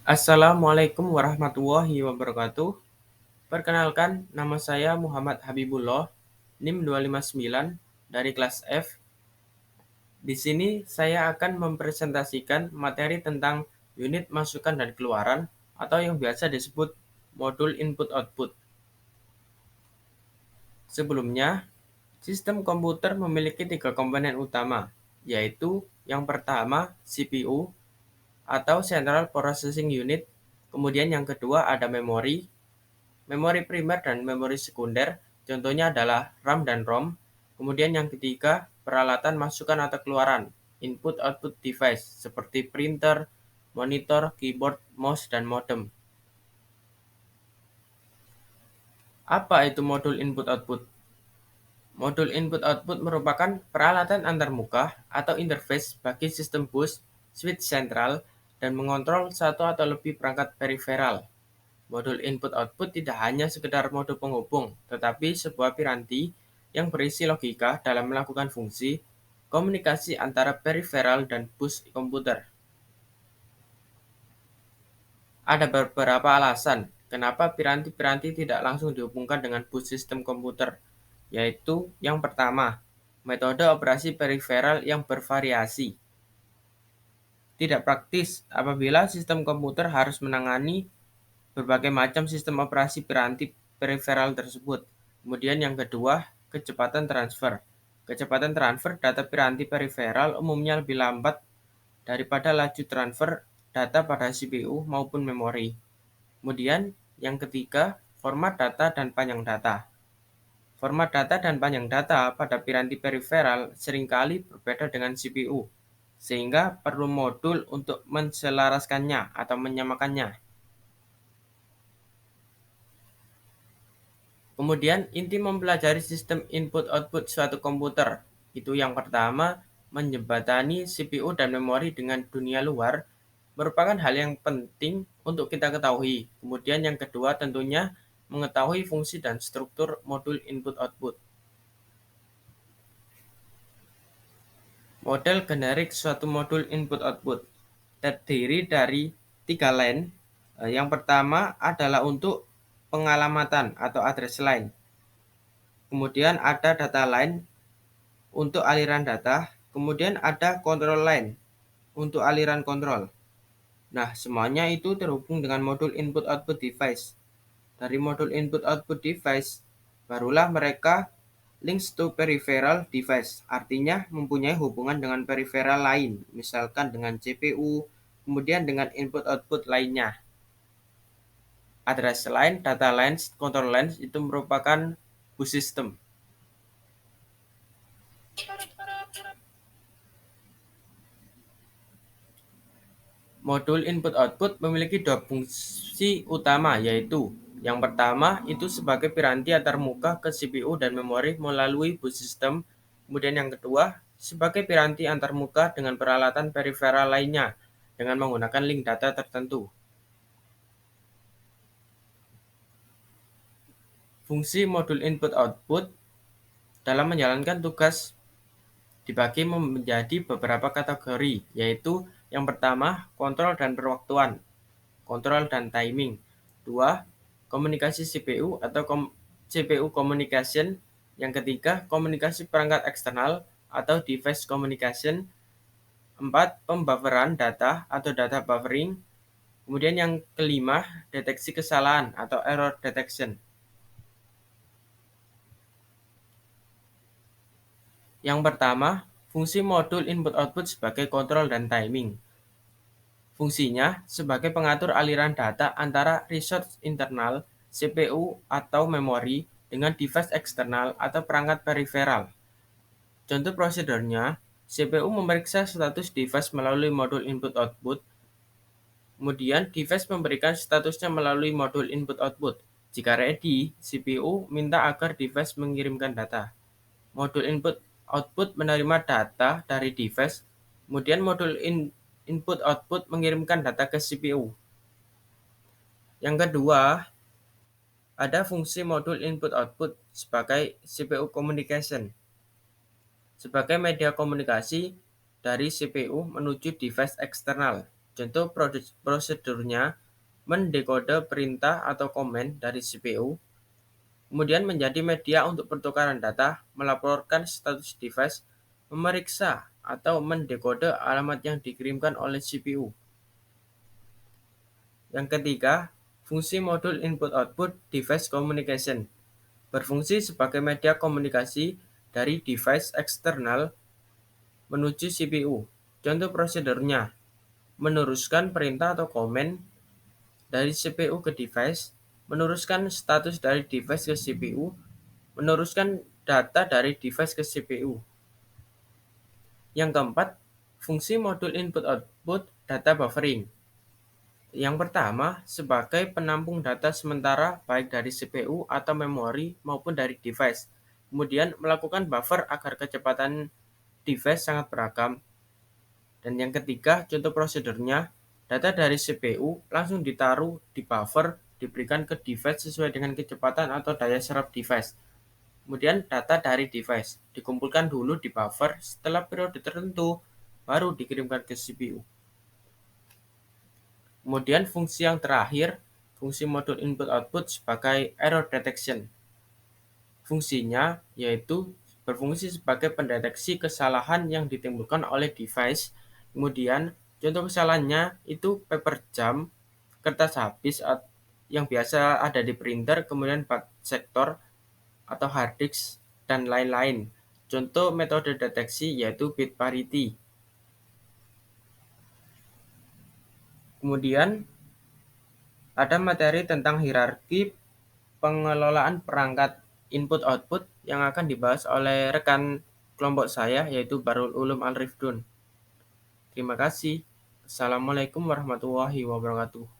Assalamualaikum warahmatullahi wabarakatuh. Perkenalkan, nama saya Muhammad Habibullah, NIM 259 dari kelas F. Di sini saya akan mempresentasikan materi tentang unit masukan dan keluaran atau yang biasa disebut modul input-output. Sebelumnya, sistem komputer memiliki 3 komponen utama, yaitu yang pertama CPU atau Central Processing Unit, kemudian yang kedua ada memori primer dan memori sekunder, contohnya adalah RAM dan ROM. Kemudian yang ketiga, peralatan masukan atau keluaran, input-output device, seperti printer, monitor, keyboard, mouse, dan modem. Apa itu modul input-output? Modul input-output merupakan peralatan antarmuka atau interface bagi sistem bus, switch sentral, dan mengontrol satu atau lebih perangkat periferal. Modul input-output tidak hanya sekedar modul penghubung, tetapi sebuah piranti yang berisi logika dalam melakukan fungsi komunikasi antara periferal dan bus komputer. Ada beberapa alasan kenapa piranti-piranti tidak langsung dihubungkan dengan bus sistem komputer, yaitu yang pertama, metode operasi periferal yang bervariasi. Tidak praktis apabila sistem komputer harus menangani berbagai macam sistem operasi piranti periferal tersebut. Kemudian yang kedua, kecepatan transfer. Kecepatan transfer data piranti periferal umumnya lebih lambat daripada laju transfer data pada CPU maupun memori. Kemudian yang ketiga, format data dan panjang data. Format data dan panjang data pada piranti periferal seringkali berbeda dengan CPU, sehingga perlu modul untuk menselaraskannya atau menyamakannya. Kemudian, inti mempelajari sistem input-output suatu komputer. Itu yang pertama, menjembatani CPU dan memori dengan dunia luar merupakan hal yang penting untuk kita ketahui. Kemudian yang kedua tentunya mengetahui fungsi dan struktur modul input-output. Model generik suatu modul input-output terdiri dari 3 line. Yang pertama adalah untuk pengalamatan atau address line. Kemudian ada data line untuk aliran data, kemudian ada control line untuk aliran kontrol. Nah, semuanya itu terhubung dengan modul input-output device. Dari modul input-output device, barulah mereka links to peripheral device, artinya mempunyai hubungan dengan periferal lain, misalkan dengan CPU, kemudian dengan input-output lainnya. Address line, data lines, control lines itu merupakan bus system. Modul input-output memiliki 2 fungsi utama, yaitu yang pertama itu sebagai piranti antarmuka ke CPU dan memori melalui bus system. Kemudian yang kedua sebagai piranti antarmuka dengan peralatan periferal lainnya dengan menggunakan link data tertentu. Fungsi modul input-output dalam menjalankan tugas dibagi menjadi beberapa kategori, yaitu yang pertama kontrol dan perwaktuan, kontrol dan timing. 2. Komunikasi CPU atau CPU communication. Yang ketiga, komunikasi perangkat eksternal atau device communication. 4. Pembufferan data atau data buffering. Kemudian yang kelima, deteksi kesalahan atau error detection. Yang pertama, fungsi modul input-output sebagai kontrol dan timing. Fungsinya sebagai pengatur aliran data antara resource internal, CPU atau memori, dengan device eksternal atau perangkat periferal. Contoh prosedurnya, CPU memeriksa status device melalui modul input-output, kemudian device memberikan statusnya melalui modul input-output. Jika ready, CPU minta agar device mengirimkan data. Modul input-output menerima data dari device, kemudian modul input-output mengirimkan data ke CPU. Yang kedua, ada fungsi modul input-output sebagai CPU communication. Sebagai media komunikasi dari CPU menuju device eksternal. Contoh prosedurnya mendekode perintah atau komen dari CPU, kemudian menjadi media untuk pertukaran data, melaporkan status device, memeriksa atau mendekode alamat yang dikirimkan oleh CPU. Yang ketiga, fungsi modul input-output device communication berfungsi sebagai media komunikasi dari device eksternal menuju CPU. Contoh prosedurnya, meneruskan perintah atau komen dari CPU ke device, meneruskan status dari device ke CPU, meneruskan data dari device ke CPU. Yang keempat, fungsi modul input-output data buffering. Yang pertama, sebagai penampung data sementara baik dari CPU atau memori maupun dari device. Kemudian melakukan buffer agar kecepatan device sangat beragam. Dan yang ketiga, contoh prosedurnya, data dari CPU langsung ditaruh di buffer, diberikan ke device sesuai dengan kecepatan atau daya serap device. Kemudian data dari device dikumpulkan dulu di buffer, setelah periode tertentu baru dikirimkan ke CPU. Kemudian fungsi yang terakhir, fungsi modul input-output sebagai error detection. Fungsinya yaitu berfungsi sebagai pendeteksi kesalahan yang ditimbulkan oleh device. Kemudian contoh kesalahannya itu paper jam, kertas habis yang biasa ada di printer, kemudian bug sektor atau hard disk, dan lain-lain. Contoh metode deteksi yaitu bit parity. Kemudian ada materi tentang hierarki pengelolaan perangkat input-output yang akan dibahas oleh rekan kelompok saya yaitu Barul Ulum Al-Rifdun. Terima kasih. Assalamualaikum warahmatullahi wabarakatuh.